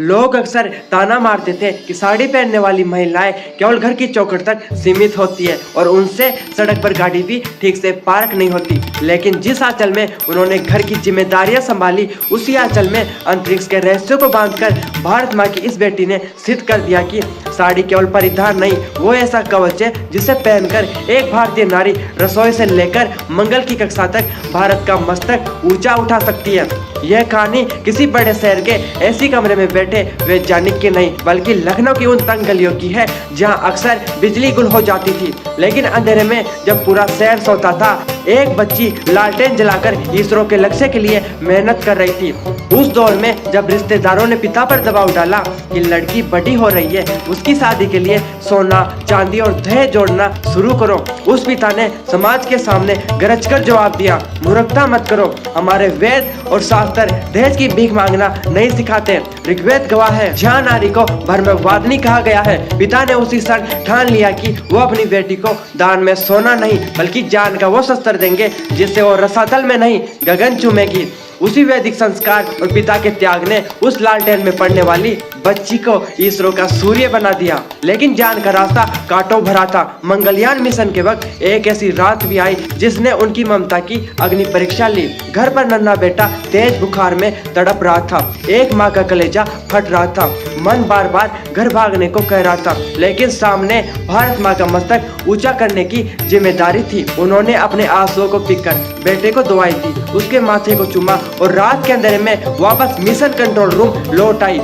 लोग अक्सर ताना मारते थे कि साड़ी पहनने वाली महिलाएं केवल घर की चौखट तक सीमित होती है और उनसे सड़क पर गाड़ी भी ठीक से पार्क नहीं होती। लेकिन जिस आंचल में उन्होंने घर की जिम्मेदारियां संभाली, उसी आंचल में अंतरिक्ष के रहस्यों को बांधकर भारत माँ की इस बेटी ने सिद्ध कर दिया कि साड़ी केवल परिधान नहीं, वो ऐसा कवच है जिसे पहनकर एक भारतीय नारी रसोई से लेकर मंगल की कक्षा तक भारत का मस्तक ऊंचा उठा सकती है। यह कहानी किसी बड़े शहर के ऐसी कमरे में बैठे वैज्ञानिक की नहीं, बल्कि लखनऊ की उन तंग गलियों की है जहां अक्सर बिजली गुल हो जाती थी, लेकिन अंधेरे में जब पूरा शहर सोता था, एक बच्ची लालटेन जलाकर इसरो के लक्ष्य के लिए मेहनत कर रही थी। उस दौर में जब रिश्तेदारों ने पिता पर दबाव डाला कि लड़की बड़ी हो रही है, उसकी शादी के लिए सोना चांदी और दहेज जोड़ना शुरू करो, उस पिता ने समाज के सामने गरज कर जवाब दिया, मूर्खता मत करो, हमारे वेद और शास्त्र दहेज की भीख मांगना नहीं सिखाते। ऋग्वेद गवाह है, जहाँ नारी को भर्मवादिनी कहा गया है। पिता ने उसी क्षण ठान लिया कि वो अपनी बेटी को दान में सोना नहीं बल्कि जान का वो शस्त्र देंगे जिससे वो रसातल में नहीं गगन चूमेगी। उसी वैदिक संस्कार और पिता के त्याग ने उस लालटेन में पड़ने वाली बच्ची को इसरो का सूर्य बना दिया। लेकिन जान का रास्ता कांटों भरा था। मंगलयान मिशन के वक्त एक ऐसी रात भी आई जिसने उनकी ममता की अग्नि परीक्षा ली। घर पर नन्हा बेटा तेज बुखार में तड़प रहा था, एक माँ का कलेजा फट रहा था, मन बार बार घर भागने को कह रहा था, लेकिन सामने भारत माँ का मस्तक ऊंचा करने की जिम्मेदारी थी। उन्होंने अपने आंसुओं को पीकर बेटे को दवाई दी, उसके माथे को चूमा और रात के अंधेरे में वापस मिशन कंट्रोल रूम लौट आई।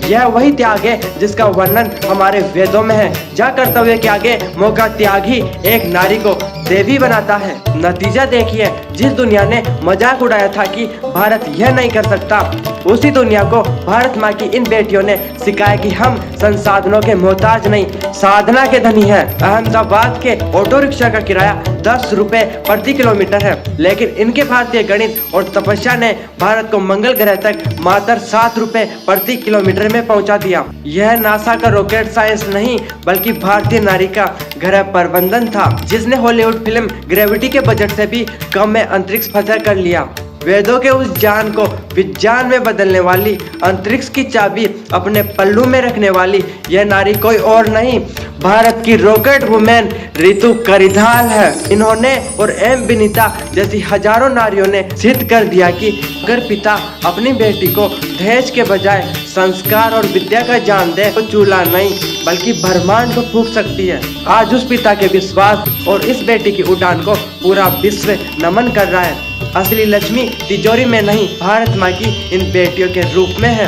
यह वही त्याग है जिसका वर्णन हमारे वेदों में है, जहाँ कर्तव्य के आगे मौका त्याग ही एक नारी को देवी बनाता है। नतीजा देखिए, जिस दुनिया ने मजाक उड़ाया था कि भारत यह नहीं कर सकता, उसी दुनिया को भारत माँ की इन बेटियों ने सिखाया कि हम संसाधनों के मोहताज नहीं, साधना के धनी हैं। अहमदाबाद के ऑटो रिक्शा का किराया 10 रुपए प्रति किलोमीटर है, लेकिन इनके भारतीय गणित और तपस्या ने भारत को मंगल ग्रह तक मात्र 7 रुपए प्रति किलोमीटर में पहुंचा दिया। यह नासा का रॉकेट साइंस नहीं बल्कि भारतीय नारी का ग्रह प्रबंधन था, जिसने हॉलीवुड फिल्म ग्रेविटी के बजट से भी कम में अंतरिक्ष फतह कर लिया। वेदों के उस ज्ञान को विज्ञान में बदलने वाली, अंतरिक्ष की चाबी अपने पल्लू में रखने वाली यह नारी कोई और नहीं, भारत की रॉकेट वुमेन रितु करिधाल है। इन्होंने और एम विनीता जैसी हजारों नारियों ने सिद्ध कर दिया कि अगर पिता अपनी बेटी को दहेज के बजाय संस्कार और विद्या का ज्ञान दे तो चूल्हा नहीं बल्कि ब्रह्मांड को फूंक सकती है। आज उस पिता के विश्वास और इस बेटी की उड़ान को पूरा विश्व नमन कर रहा है। असली लक्ष्मी तिजोरी में नहीं, भारत माँ की इन बेटियों के रूप में है।